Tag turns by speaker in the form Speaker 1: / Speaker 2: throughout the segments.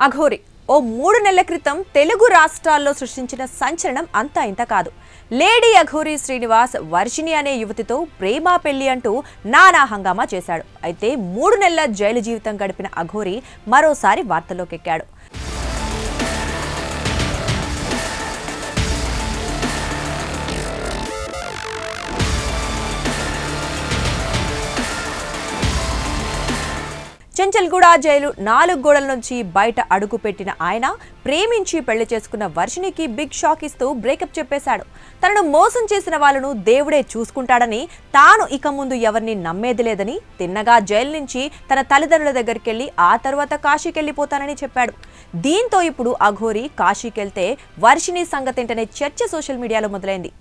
Speaker 1: అఘోరి ఓ 3 నెలల క్రితం తెలుగు రాష్ట్రాల్లో సృష్టించిన సంచలనం అంతా ఇంత కాదు. లేడీ అఘోరి శ్రీనివాస్ వర్షిణి అనే యువతితో ప్రేమ పెళ్లి అంటూ నానా హంగామా చేశాడు. అయితే 3 నెలల జైలు జీవితం గడిపిన అఘోరి మరోసారి వార్తల్లోకి ఎక్కాడు. చెంచల్గూడ జైలు 4 గోడల నుంచి బయట అడుగు పెట్టిన ఆయన ప్రేమించి పెళ్లి చేసుకున్న వర్షిణికి బిగ్ షాక్ ఇస్తూ బ్రేకప్ చెప్పేశాడు. తనను మోసం చేసిన వాళ్ళను దేవుడే చూసుకుంటాడని, తాను ఇక ముందు ఎవరిని నమ్మేది లేదని, తిన్నగా జైలు నుంచి తన తల్లిదండ్రుల దగ్గరికెళ్లి ఆ తర్వాత కాశీకెళ్లిపోతానని చెప్పాడు. దీంతో ఇప్పుడు అఘోరి కాశీకెళ్తే వర్షిణి సంగతేంటనే చర్చ సోషల్ మీడియాలో మొదలైంది.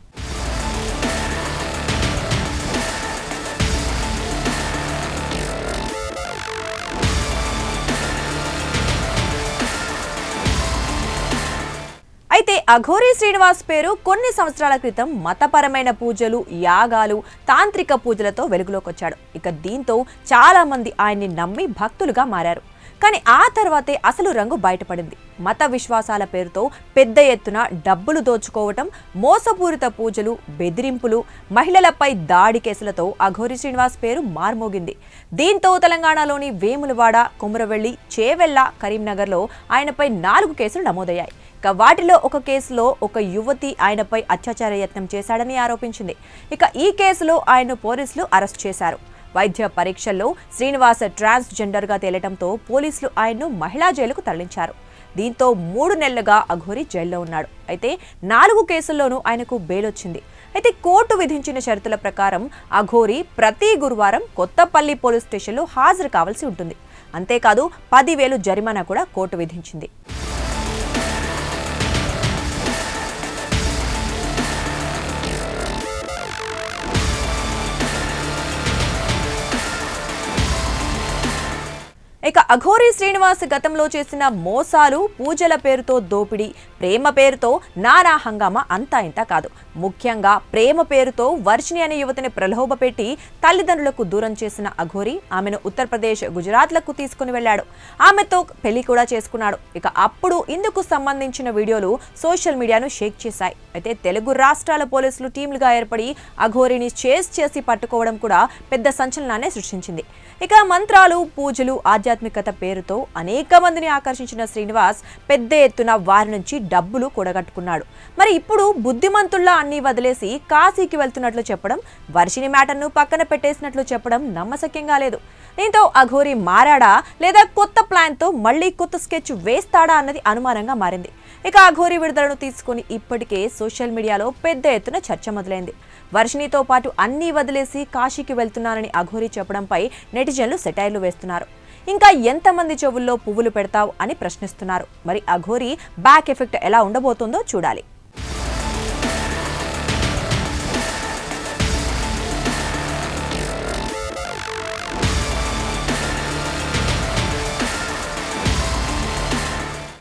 Speaker 1: అయితే అఘోరి శ్రీనివాస్ పేరు కొన్ని సంవత్సరాల క్రితం మతపరమైన పూజలు, యాగాలు, తాంత్రిక పూజలతో వెలుగులోకి వచ్చాడు. ఇక దీంతో చాలా మంది ఆయన్ని నమ్మి భక్తులుగా మారారు. కానీ ఆ తర్వాతే అసలు రంగు బయటపడింది. మత విశ్వాసాల పేరుతో పెద్ద ఎత్తున డబ్బులు దోచుకోవటం, మోసపూరిత పూజలు, బెదిరింపులు, మహిళలపై దాడి కేసులతో అఘోరి శ్రీనివాస్ పేరు మార్మోగింది. దీంతో తెలంగాణలోని వేములవాడ, కొమురవెల్లి, చేవెళ్ల, కరీంనగర్లో ఆయనపై 4 కేసులు నమోదయ్యాయి. వాటిలో ఒక కేసులో ఒక యువతి ఆయనపై అత్యాచార యత్నం చేశాడని ఆరోపించింది. ఇక ఈ కేసులో ఆయన పోలీసులు అరెస్ట్ చేశారు. వైద్య పరీక్షల్లో శ్రీనివాస్ ట్రాన్స్జెండర్ గా తేలటంతో పోలీసులు ఆయన్ను మహిళా జైలుకు తరలించారు. దీంతో 3 నెలలుగా అఘోరి జైల్లో ఉన్నాడు. అయితే 4 కేసుల్లోనూ ఆయనకు బెయిల్ వచ్చింది. అయితే కోర్టు విధించిన షరతుల ప్రకారం అఘోరి ప్రతి గురువారం కొత్తపల్లి పోలీస్ స్టేషన్లో హాజరు కావాల్సి ఉంటుంది. అంతేకాదు 10,000 జరిమానా కూడా కోర్టు విధించింది. ఇక అఘోరి శ్రీనివాస్ గతంలో చేసిన మోసాలు, పూజల పేరుతో దోపిడీ, ప్రేమ పేరుతో నానా హంగామా అంతా ఇంత కాదు. ముఖ్యంగా ప్రేమ పేరుతో వర్షిణి అనే యువతిని ప్రలోభపెట్టి తల్లిదండ్రులకు దూరం చేసిన అఘోరి ఆమెను ఉత్తరప్రదేశ్, గుజరాత్లకు తీసుకుని వెళ్లాడు. ఆమెతో పెళ్లి కూడా చేసుకున్నాడు. ఇక అప్పుడు ఇందుకు సంబంధించిన వీడియోలు సోషల్ మీడియాను షేక్ చేశాయి. అయితే తెలుగు రాష్ట్రాల పోలీసులు టీంలుగా ఏర్పడి అఘోరిని చేస్ చేసి పట్టుకోవడం కూడా పెద్ద సంచలనాన్ని సృష్టించింది. ఇక మంత్రాలు, పూజలు, ఆధ్యాత్మికత పేరుతో అనేక మందిని ఆకర్షించిన శ్రీనివాస్ పెద్ద ఎత్తున వారి నుంచి డబ్బులు కూడగట్టుకున్నాడు. మరి ఇప్పుడు బుద్ధిమంతుల్లా అన్ని వదిలేసి కాశీకి వెళ్తున్నట్లు చెప్పడం, వర్షిణి మ్యాటర్ను పక్కన పెట్టేసినట్లు చెప్పడం నమ్మశక్యంగా లేదు. దీంతో అఘోరి మారాడా లేదా కొత్త ప్లాన్తో మళ్లీ కొత్త స్కెచ్ వేస్తాడా అన్నది అనుమానంగా మారింది. ఇక అఘోరి విడుదలను తీసుకుని ఇప్పటికే సోషల్ మీడియాలో పెద్ద ఎత్తున చర్చ మొదలైంది. వర్షిణితో పాటు అన్నీ వదిలేసి కాశీకి వెళ్తున్నానని అఘోరి చెప్పడంపై నెటిజన్లు సెటైర్లు వేస్తున్నారు. ఇంకా ఎంతమంది చెవుల్లో పువ్వులు పెడతావు అని ప్రశ్నిస్తున్నారు. మరి అఘోరి బ్యాక్ ఎఫెక్ట్ ఎలా ఉండబోతుందో చూడాలి.